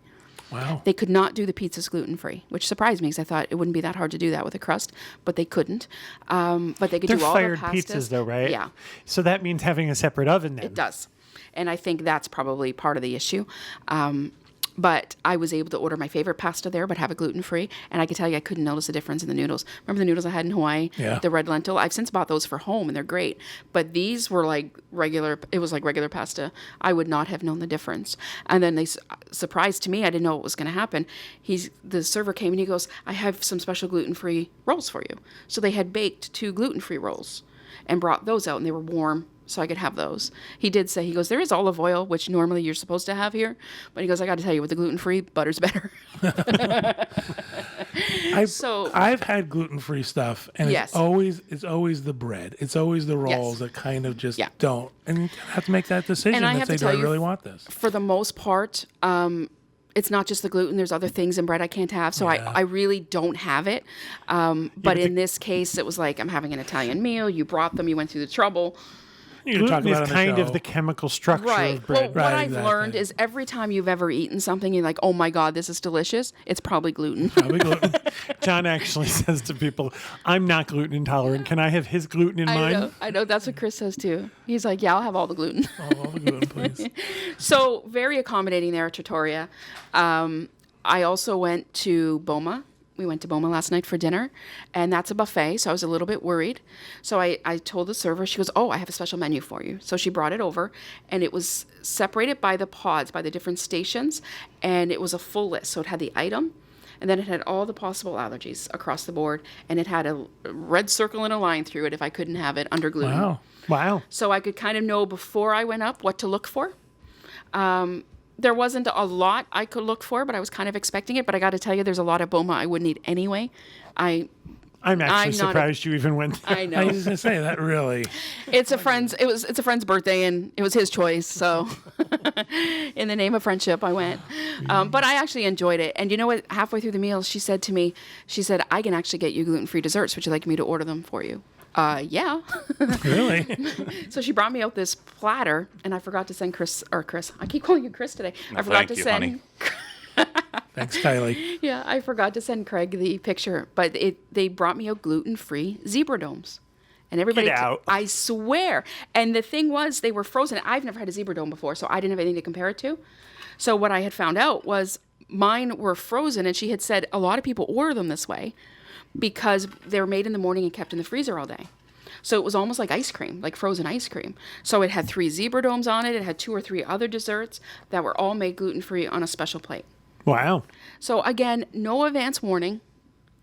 Wow. They could not do the pizzas gluten-free, which surprised me, because I thought it wouldn't be that hard to do that with a crust, but they couldn't. But they could They're do all fired the pastas. pizzas, though, right? Yeah. So that means having a separate oven then. It does. And I think that's probably part of the issue. But I was able to order my favorite pasta there, but have it gluten-free. And I can tell you, I couldn't notice the difference in the noodles. Remember the noodles I had in Hawaii? Yeah. The red lentil? I've since bought those for home, and they're great. But these were like regular pasta. I would not have known the difference. And then surprised to me, I didn't know what was going to happen. The server came and he goes, I have some special gluten-free rolls for you. So they had baked 2 gluten-free rolls and brought those out, and they were warm, so I could have those. He did say, he goes, there is olive oil, which normally you're supposed to have here. But he goes, I got to tell you, with the gluten-free, butter's better. I've had gluten-free stuff, and Yes. it's always the bread. It's always the rolls that kind of just don't. And you have to make that decision And I and have say, to do I tell you, really want this? For the most part, it's not just the gluten. There's other things in bread I can't have. So I really don't have it. But in this case, it was like, I'm having an Italian meal. You brought them. You went through the trouble. You can talk Gluten about is it on the kind show. of the chemical structure Right. of bread. Well, what I've exactly. learned is every time you've ever eaten something, you're like, oh my God, this is delicious. It's probably gluten. Probably gluten. John actually says to people, I'm not gluten intolerant. Can I have his gluten in mine? I know. That's what Chris says too. He's like, yeah, I'll have all the gluten. All the gluten, please. So very accommodating there at Trattoria. I also went to Boma. We went to Boma last night for dinner, and that's a buffet, so I was a little bit worried. So I told the server, she goes, oh, I have a special menu for you. So she brought it over, and it was separated by the pods, by the different stations, and it was a full list. So it had the item, and then it had all the possible allergies across the board, and it had a red circle and a line through it if I couldn't have it under gluten. Wow. So I could kind of know before I went up what to look for. There wasn't a lot I could look for, but I was kind of expecting it. But I got to tell you, there's a lot of Boma I wouldn't eat anyway. I'm actually surprised you even went there. I I know. was going to say, that really... It's a friend's birthday, and it was his choice. So, in the name of friendship, I went. But I actually enjoyed it. And you know what? Halfway through the meal, she said to me, I can actually get you gluten-free desserts. Would you like me to order them for you? Yeah. Really? So she brought me out this platter, and I forgot to send Chris. I keep calling you Chris today. I forgot thank to you, send. honey. Thanks, Kylie. Yeah, I forgot to send Craig the picture, but they brought me out gluten-free zebra domes. And everybody, Get out. I swear. And the thing was, they were frozen. I've never had a zebra dome before, so I didn't have anything to compare it to. So what I had found out was mine were frozen, and she had said a lot of people order them this way because they were made in the morning and kept in the freezer all day. So it was almost like ice cream, like frozen ice cream. So it had 3 zebra domes on it. It had 2 or 3 other desserts that were all made gluten-free on a special plate. Wow. So again, no advance warning.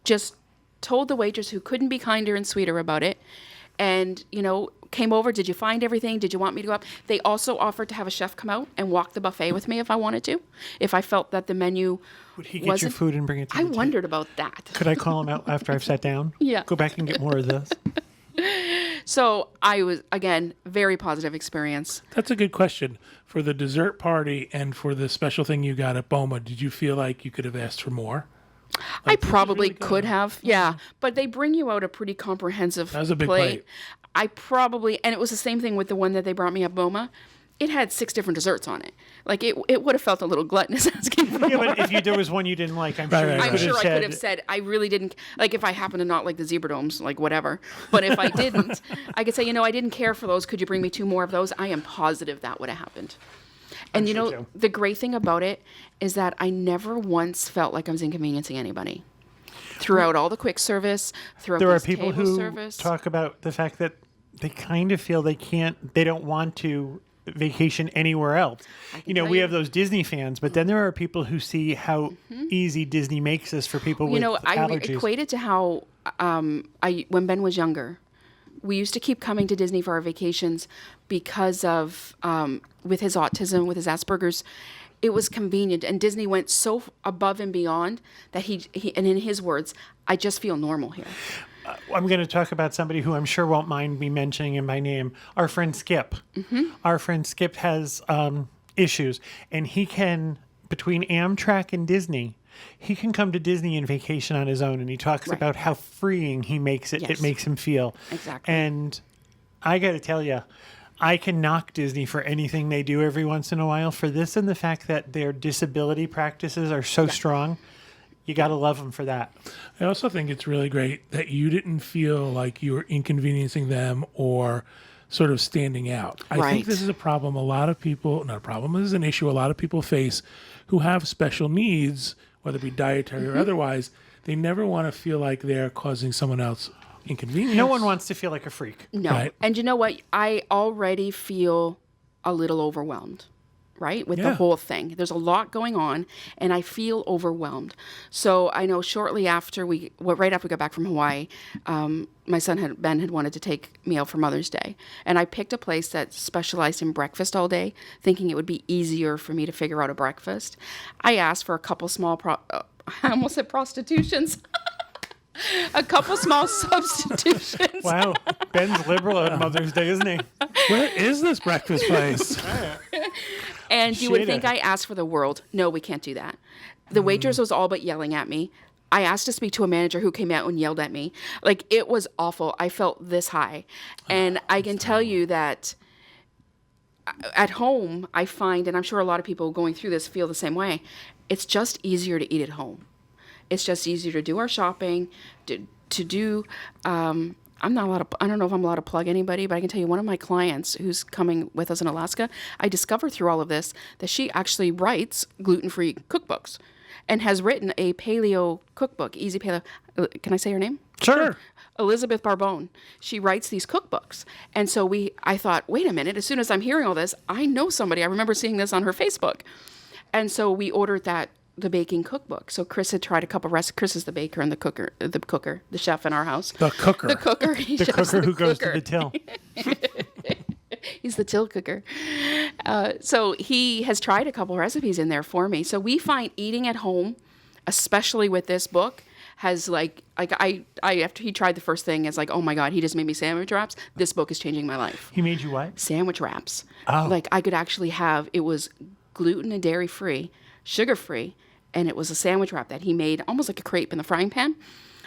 Just told the waitress, who couldn't be kinder and sweeter about it. and, came over. Did you find everything? Did you want me to go up? They also offered to have a chef come out and walk the buffet with me if I wanted to, if I felt that the menu Would he get wasn't. your food and bring it to I the table? wondered about that. Could I call him out after I've sat down? Yeah. Go back and get more of this. So I was, again, very positive experience. That's a good question. For the dessert party and for the special thing you got at Boma, did you feel like you could have asked for more? I probably could have, yeah. But they bring you out a pretty comprehensive That was a big plate. I probably, and it was the same thing with the one that they brought me at Boma. It had 6 different desserts on it. Like, it would have felt a little gluttonous asking for Yeah, more. but if there was one you didn't like, I'm Right, sure right, you right. I'm sure I could said, have said, I really didn't, like, if I happen to not like the zebra domes, like, whatever. But if I didn't, I could say, I didn't care for those. Could you bring me 2 more of those? I am positive that would have happened. And, sure too. the great thing about it is that I never once felt like I was inconveniencing anybody. Throughout all the quick service, throughout there are this people table who service. talk about the fact that they kind of feel they don't want to vacation anywhere else. We tell you. have those Disney fans, but then there are people who see how easy Disney makes this for people with I allergies. equate it to how when Ben was younger, we used to keep coming to Disney for our vacations because of with his autism, with his Asperger's. It was convenient, and Disney went so above and beyond that he and in his words, I just feel normal here. I'm going to talk about somebody who I'm sure won't mind me mentioning in my name. Our friend Skip. Our friend Skip has issues, and he can, between Amtrak and Disney, he can come to Disney and vacation on his own, and he talks Right. about how freeing he makes it. Yes. It makes him feel. Exactly. And I got to tell you, I can knock Disney for anything they do every once in a while. For this and the fact that their disability practices are so strong, you got to love them for that. I also think it's really great that you didn't feel like you were inconveniencing them or sort of standing out. I think Right. this is a problem a lot of people, not a problem, this is an issue a lot of people face who have special needs, whether it be dietary or otherwise. They never want to feel like they're causing someone else inconvenience. No one wants to feel like a freak. No. Right. And you know what? I already feel a little overwhelmed, right? With Yeah. the whole thing. There's a lot going on, and I feel overwhelmed. So I know shortly after right after we got back from Hawaii, my son Ben had wanted to take me out for Mother's Day. And I picked a place that specialized in breakfast all day, thinking it would be easier for me to figure out a breakfast. I asked for a couple small, I almost said prostitutions. A couple small substitutions. Wow. Ben's liberal on Mother's Day, isn't he? Where is this breakfast place? And you would Shit. think I asked for the world. No, we can't do that. The waitress was all but yelling at me. I asked to speak to a manager who came out and yelled at me. Like, it was awful. I felt this high. And I can tell you that at home, I find, and I'm sure a lot of people going through this feel the same way, it's just easier to eat at home. It's just easier to do our shopping, to do. I'm not allowed to. I don't know if I'm allowed to plug anybody, but I can tell you one of my clients who's coming with us in Alaska. I discovered through all of this that she actually writes gluten-free cookbooks, and has written a paleo cookbook, Easy Paleo. Can I say her name? Sure. Elizabeth Barbone. She writes these cookbooks. And so I thought, wait a minute, as soon as I'm hearing all this, I know somebody. I remember seeing this on her Facebook. And so we ordered the baking cookbook. So Chris had tried a couple recipes. Chris is the baker and the cooker, the chef in our house. The cooker. The cooker. The cooker who goes to the till. He's the till cooker. So he has tried a couple recipes in there for me. So we find eating at home, especially with this book, has like I after he tried the first thing, it's like, oh my God, he just made me sandwich wraps. This book is changing my life. He made you what? Sandwich wraps. Oh. Like I could actually it was gluten and dairy free, sugar free, and it was a sandwich wrap that he made almost like a crepe in the frying pan.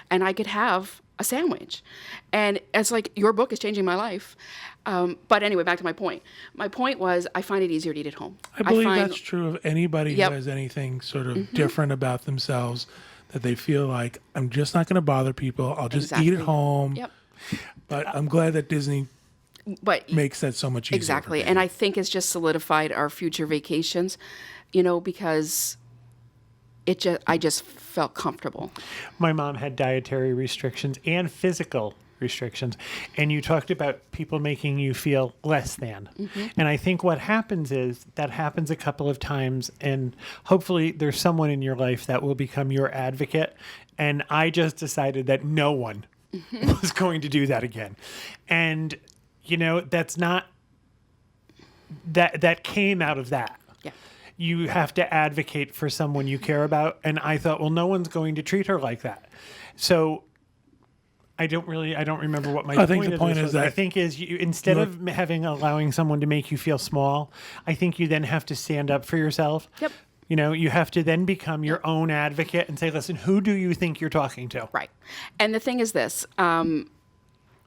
And I could have a sandwich. And it's like, your book is changing my life. But anyway, back to my point. My point was, I find it easier to eat at home. I believe that's true of anybody Yep. who has anything sort of different about themselves, that they feel like, I'm just not going to bother people. I'll just eat at Exactly. home. Yep. But I'm glad that Disney But makes that so much easier. exactly. for And people. I think it's just solidified our future vacations, because I just felt comfortable. My mom had dietary restrictions and physical restrictions, and you talked about people making you feel less than. And I think what happens is that happens a couple of times, and hopefully there's someone in your life that will become your advocate. And I just decided that no one was going to do that again. And, that's not, that came out of that. Yeah. You have to advocate for someone you care about. And I thought, well, no one's going to treat her like that. So I don't remember what my I think the point is that I think is you, instead of allowing someone to make you feel small, I think you then have to stand up for yourself. Yep. You have to then become your own advocate and say, listen, who do you think you're talking to? Right. And the thing is this,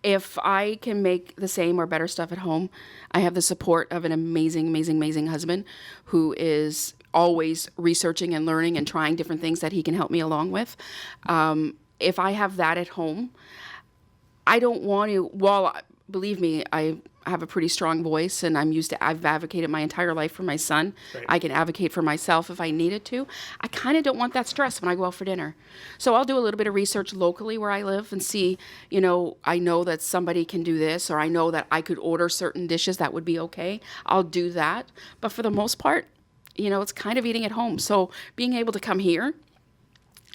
if I can make the same or better stuff at home, I have the support of an amazing, amazing, amazing husband who is always researching and learning and trying different things that he can help me along with. If I have that at home, I don't want to, believe me, I have a pretty strong voice and I've advocated my entire life for my son. Right. I can advocate for myself if I needed to. I kind of don't want that stress when I go out for dinner. So I'll do a little bit of research locally where I live and see, I know that somebody can do this, or I know that I could order certain dishes that would be okay. I'll do that. But for the most part, it's kind of eating at home. So being able to come here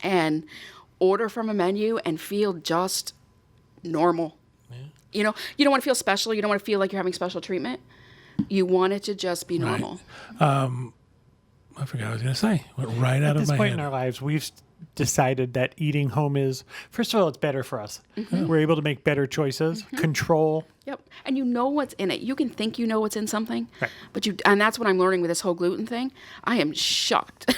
and order from a menu and feel just normal. You don't want to feel special. You don't want to feel like you're having special treatment. You want it to just be normal. I forgot what I was going to say. Went right out At of this my point head. in our lives, we've decided that eating home is, first of all, it's better for us. We're able to make better choices, control. Yep. And you know what's in it. You can think you know what's in something, Right. but and that's what I'm learning with this whole gluten thing. I am shocked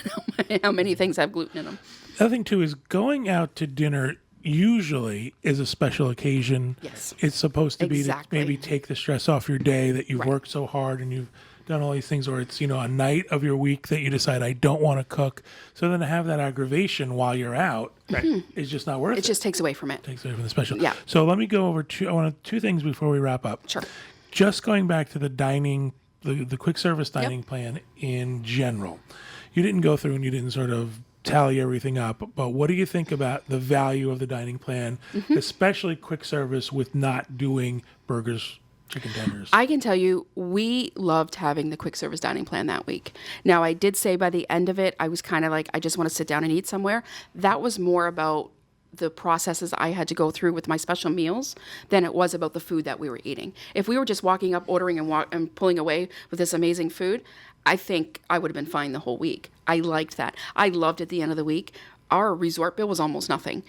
how many things have gluten in them. The other thing, too, is going out to dinner usually is a special occasion. Yes. It's supposed to be Exactly. to maybe take the stress off your day that you've Right. worked so hard and you've done all these things, or it's, a night of your week that you decide, I don't want to cook. So then to have that aggravation while you're out is just not worth it. It just takes away from it. Takes away from the special. Yeah. So let me go over two things before we wrap up. Sure. Just going back to the dining, the quick service dining plan in general. You didn't go through and you didn't sort of tally everything up, but what do you think about the value of the dining plan, especially quick service with not doing burgers, chicken tenders? I can tell you, we loved having the quick service dining plan that week. Now, I did say by the end of it, I was kind of like, I just want to sit down and eat somewhere. That was more about the processes I had to go through with my special meals than it was about the food that we were eating. If we were just walking up, ordering and pulling away with this amazing food, I think I would have been fine the whole week. I liked that. I loved at the end of the week, our resort bill was almost nothing.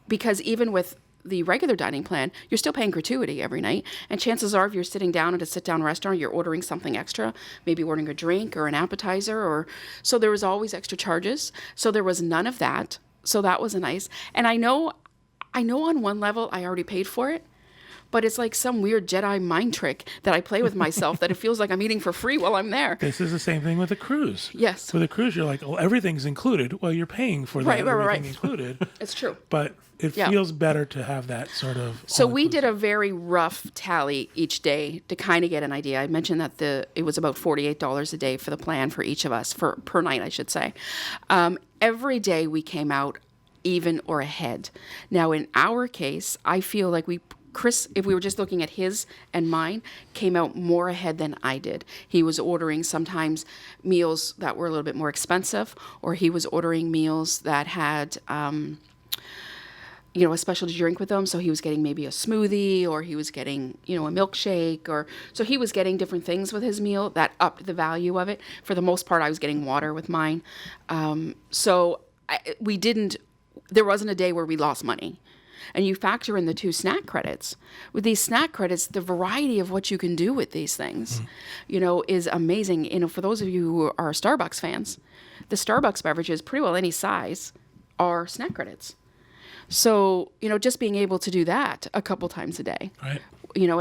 Because even with the regular dining plan, you're still paying gratuity every night. And chances are, if you're sitting down at a sit-down restaurant, you're ordering something extra, maybe ordering a drink or an appetizer, so there was always extra charges. So there was none of that. So that was nice. And I know on one level I already paid for it, but it's like some weird Jedi mind trick that I play with myself that it feels like I'm eating for free while I'm there. This is the same thing with a cruise. Yes. With a cruise, you're like, well, everything's included. Well, you're paying for that, Right. everything included. It's true. But it feels better to have that sort of. So we did a very rough tally each day to kind of get an idea. I mentioned that it was about $48 a day for the plan for each of us, per night, I should say. Every day we came out even or ahead. Now, in our case, I feel like Chris, if we were just looking at his and mine, came out more ahead than I did. He was ordering sometimes meals that were a little bit more expensive, or he was ordering meals that had a specialty drink with them. So he was getting maybe a smoothie, or he was getting, a milkshake, so he was getting different things with his meal that upped the value of it. For the most part, I was getting water with mine. There wasn't a day where we lost money. And you factor in the 2 snack credits. With these snack credits, the variety of what you can do with these things, is amazing. For those of you who are Starbucks fans, the Starbucks beverages, pretty well any size, are snack credits. So, just being able to do that a couple times a day, Right.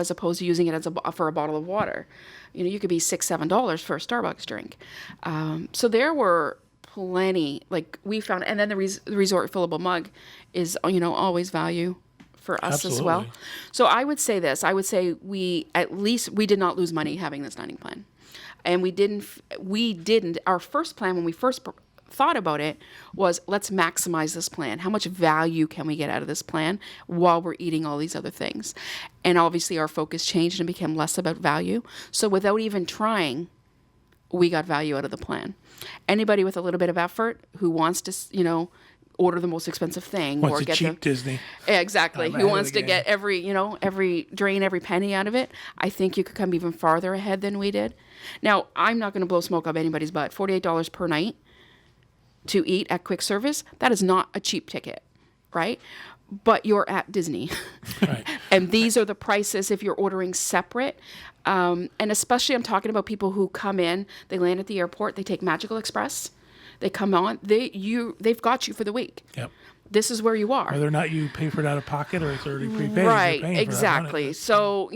As opposed to using it for a bottle of water, you could be $6, $7 for a Starbucks drink. So there were plenty, like we found, and then the resort fillable mug is, always value for us as well. Absolutely. So I would say this, we did not lose money having this dining plan. And we didn't, our first plan when we first thought about it was, let's maximize this plan. How much value can we get out of this plan while we're eating all these other things? And obviously our focus changed and became less about value. So without even trying, we got value out of the plan. Anybody with a little bit of effort who wants to, order the most expensive thing Wants or to get cheat Disney. Exactly. I'm Who ahead of wants the to get every drain every penny out of it? I think you could come even farther ahead than we did. Now, I'm not going to blow smoke up anybody's butt. $48 per night to eat at quick service, that is not a cheap ticket, right? But you're at Disney. Right. And these are the prices if you're ordering separate. And especially I'm talking about people who come in, they land at the airport, they take Magical Express, they come on, they've got you for the week. Yep. This is where you are. Whether or not you pay for it out of pocket or it's already prepaid, you're Right, paying for that exactly. money. So,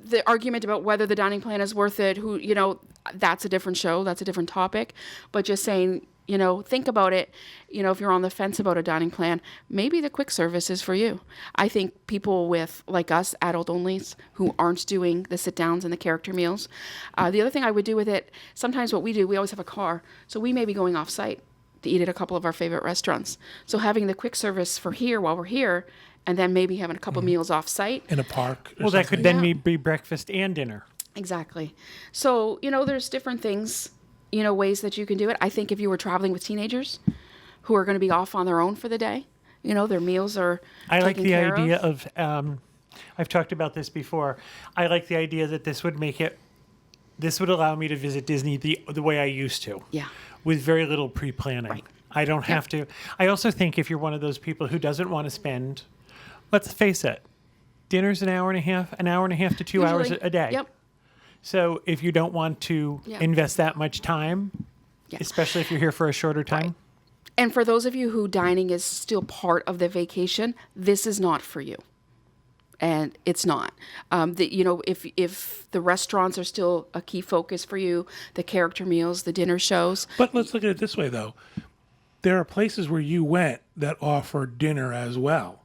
the argument about whether the dining plan is worth it, that's a different show, that's a different topic. But just saying, think about it, if you're on the fence about a dining plan, maybe the quick service is for you. I think people with, like us, adult onlys, who aren't doing the sit downs and the character meals. The other thing I would do with it, sometimes what we do, we always have a car, so we may be going off site to eat at a couple of our favorite restaurants. So having the quick service for here while we're here, and then maybe having a couple meals off site. In a park. Or Well, that could something. then be breakfast and dinner. Exactly. So, there's different things, ways that you can do it. I think if you were traveling with teenagers who are going to be off on their own for the day, their meals are I like taken the care idea of. of, I've talked about this before. I like the idea that this would allow me to visit Disney the way I used to. Yeah. With very little pre-planning. Right. I don't have to. I also think if you're one of those people who doesn't want to spend, let's face it, dinner's an hour and a half to 2 hours Usually. a day. Yep. So if you don't want to Yeah. invest that much time, Yeah. especially if you're here for a shorter time, And for those of you who dining is still part of the vacation, this is not for you. And it's not. If the restaurants are still a key focus for you, the character meals, the dinner shows. But let's look at it this way, though. There are places where you went that offer dinner as well.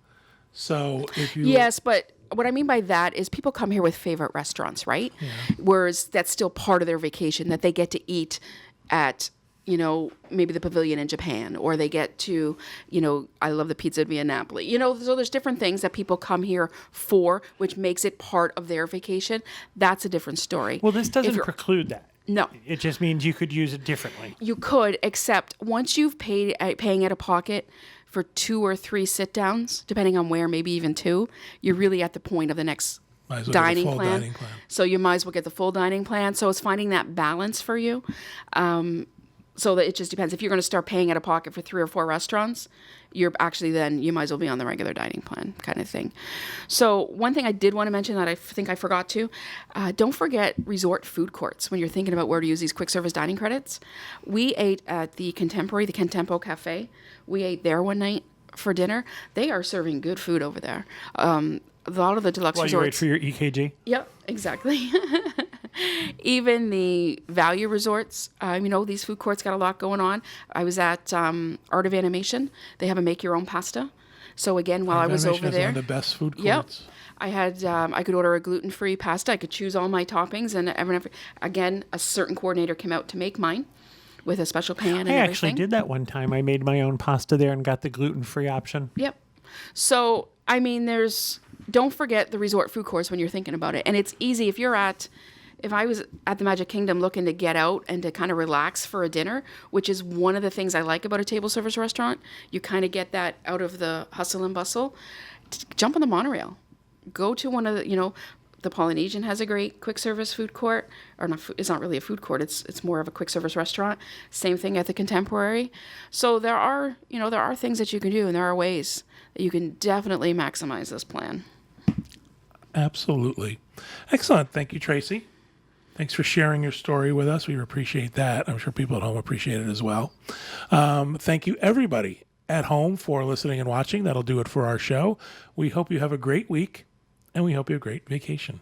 So if you Yes, but what I mean by that is people come here with favorite restaurants, right? Yeah. Whereas that's still part of their vacation that they get to eat at, maybe the pavilion in Japan, or they get to, I love the pizza via Napoli. So there's different things that people come here for, which makes it part of their vacation. That's a different story. well, this If doesn't you're- preclude that. No. It just means you could use it differently. You could, except once you've paying out of pocket for 2 or 3 sit downs, depending on where, maybe even 2, you're really at the point of the next Might as well get the dining full plan. dining plan. So you might as well get the full dining plan. So it's finding that balance for you. So that it just depends. If you're going to start paying out of pocket for 3 or 4 restaurants, you might as well be on the regular dining plan kind of thing. So one thing I did want to mention that I think I forgot to, don't forget resort food courts when you're thinking about where to use these quick service dining credits. We ate at the Contemporary, the Contempo Cafe. We ate there one night for dinner. They are serving good food over there. A lot of the deluxe While you resorts. wait for your EKG. Yep, exactly. Even the value resorts, these food courts got a lot going on. I was at Art of Animation. They have a make your own pasta. So again, while I was Animation over has there, one of the best food yep, courts. I had I could order a gluten-free pasta. I could choose all my toppings, and again, a certain coordinator came out to make mine with a special pan and I everything. actually did that one time. I made my own pasta there and got the gluten-free option. Yep. So, don't forget the resort food courts when you're thinking about it. And it's easy if I was at the Magic Kingdom looking to get out and to kind of relax for a dinner, which is one of the things I like about a table service restaurant, you kind of get that out of the hustle and bustle. Jump on the monorail. Go to one of the Polynesian has a great quick service food court, or not. It's not really a food court. It's more of a quick service restaurant. Same thing at the Contemporary. So there are things that you can do, and there are ways that you can definitely maximize this plan. Absolutely. Excellent. Thank you, Tracy. Thanks for sharing your story with us. We appreciate that. I'm sure people at home appreciate it as well. Thank you, everybody at home, for listening and watching. That'll do it for our show. We hope you have a great week, and we hope you have a great vacation.